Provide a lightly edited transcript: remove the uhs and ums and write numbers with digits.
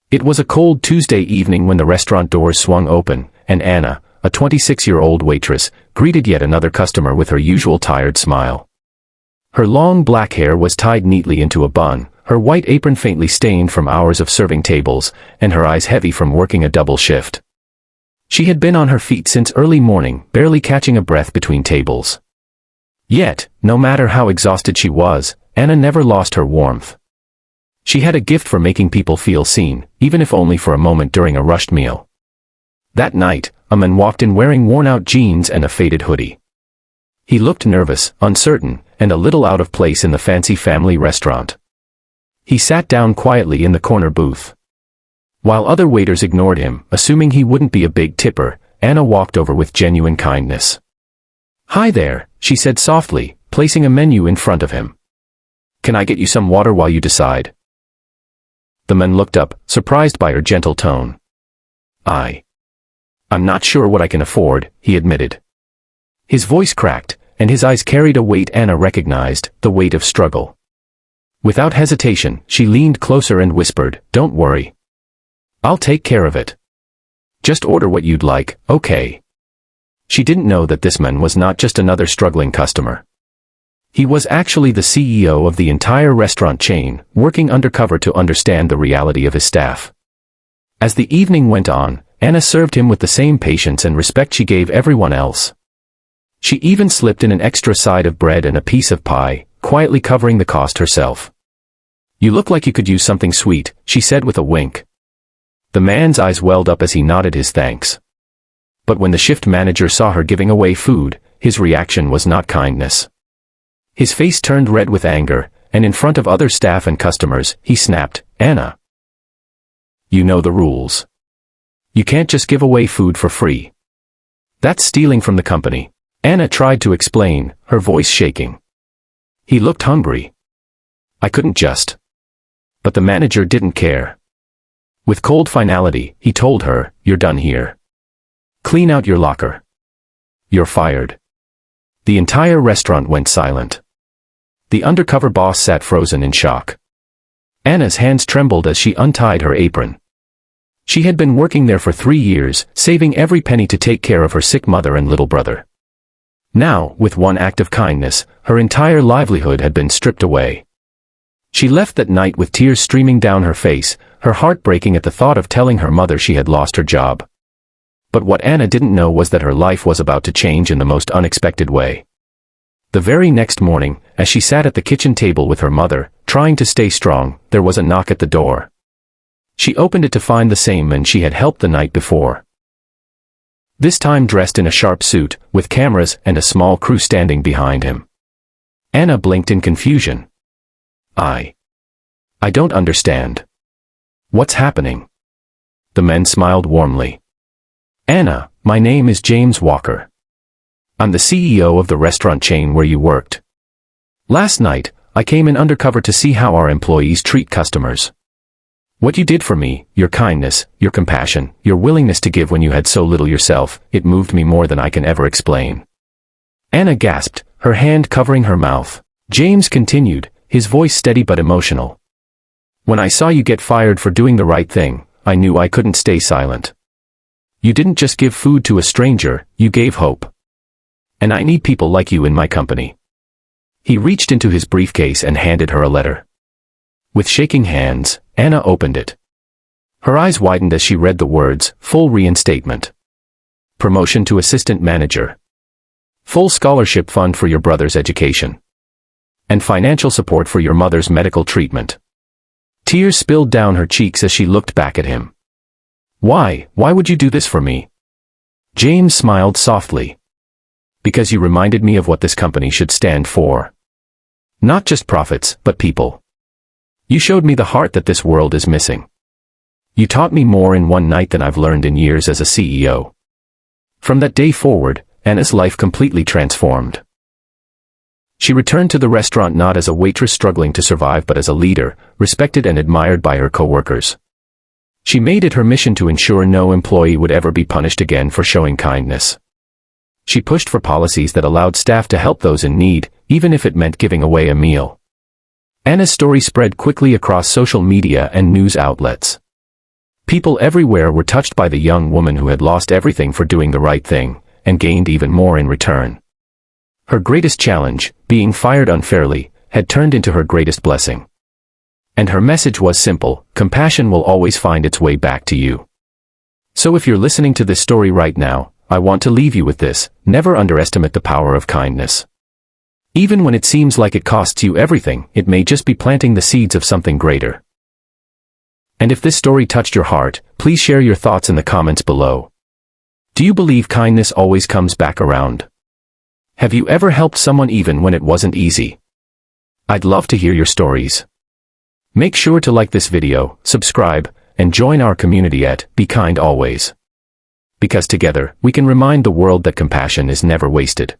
It was a cold Tuesday evening when the restaurant doors swung open, and Anna, a 26-year-old waitress, greeted yet another customer with her usual tired smile. Her long black hair was tied neatly into a bun, her white apron faintly stained from hours of serving tables, and her eyes heavy from working a double shift. She had been on her feet since early morning, barely catching a breath between tables. Yet, no matter how exhausted she was, Anna never lost her warmth. She had a gift for making people feel seen, even if only for a moment during a rushed meal. That night, a man walked in wearing worn-out jeans and a faded hoodie. He looked nervous, uncertain, and a little out of place in the fancy family restaurant. He sat down quietly in the corner booth. While other waiters ignored him, assuming he wouldn't be a big tipper, Anna walked over with genuine kindness. "Hi there," she said softly, placing a menu in front of him. "Can I get you some water while you decide?" The man looked up, surprised by her gentle tone. I'm not sure what I can afford," he admitted. His voice cracked, and his eyes carried a weight Anna recognized, the weight of struggle. Without hesitation, she leaned closer and whispered, "Don't worry. I'll take care of it. Just order what you'd like, okay?" She didn't know that this man was not just another struggling customer. He was actually the CEO of the entire restaurant chain, working undercover to understand the reality of his staff. As the evening went on, Anna served him with the same patience and respect she gave everyone else. She even slipped in an extra side of bread and a piece of pie, quietly covering the cost herself. "You look like you could use something sweet," she said with a wink. The man's eyes welled up as he nodded his thanks. But when the shift manager saw her giving away food, his reaction was not kindness. His face turned red with anger, and in front of other staff and customers, he snapped, "Anna, you know the rules. You can't just give away food for free. That's stealing from the company." Anna tried to explain, her voice shaking. He looked hungry. "I couldn't just." But the manager didn't care. With cold finality, he told her, "You're done here. Clean out your locker. You're fired." The entire restaurant went silent. The undercover boss sat frozen in shock. Anna's hands trembled as she untied her apron. She had been working there for 3 years, saving every penny to take care of her sick mother and little brother. Now, with one act of kindness, her entire livelihood had been stripped away. She left that night with tears streaming down her face, her heart breaking at the thought of telling her mother she had lost her job. But what Anna didn't know was that her life was about to change in the most unexpected way. The very next morning, as she sat at the kitchen table with her mother, trying to stay strong, there was a knock at the door. She opened it to find the same man she had helped the night before. This time dressed in a sharp suit, with cameras and a small crew standing behind him. Anna blinked in confusion. I don't understand. What's happening?" The man smiled warmly. "Anna, my name is James Walker. I'm the CEO of the restaurant chain where you worked. Last night, I came in undercover to see how our employees treat customers. What you did for me, your kindness, your compassion, your willingness to give when you had so little yourself, it moved me more than I can ever explain." Anna gasped, her hand covering her mouth. James continued, his voice steady but emotional. "When I saw you get fired for doing the right thing, I knew I couldn't stay silent. You didn't just give food to a stranger, you gave hope. And I need people like you in my company." He reached into his briefcase and handed her a letter. With shaking hands, Anna opened it. Her eyes widened as she read the words, "Full reinstatement. Promotion to assistant manager. Full scholarship fund for your brother's education. And financial support for your mother's medical treatment." Tears spilled down her cheeks as she looked back at him. Why would you do this for me?" James smiled softly. "Because you reminded me of what this company should stand for. Not just profits, but people. You showed me the heart that this world is missing. You taught me more in one night than I've learned in years as a CEO." From that day forward, Anna's life completely transformed. She returned to the restaurant not as a waitress struggling to survive but as a leader, respected and admired by her coworkers. She made it her mission to ensure no employee would ever be punished again for showing kindness. She pushed for policies that allowed staff to help those in need, even if it meant giving away a meal. Anna's story spread quickly across social media and news outlets. People everywhere were touched by the young woman who had lost everything for doing the right thing, and gained even more in return. Her greatest challenge, being fired unfairly, had turned into her greatest blessing. And her message was simple: compassion will always find its way back to you. So if you're listening to this story right now, I want to leave you with this: never underestimate the power of kindness. Even when it seems like it costs you everything, it may just be planting the seeds of something greater. And if this story touched your heart, please share your thoughts in the comments below. Do you believe kindness always comes back around? Have you ever helped someone even when it wasn't easy? I'd love to hear your stories. Make sure to like this video, subscribe, and join our community at Be Kind Always. Because together, we can remind the world that compassion is never wasted.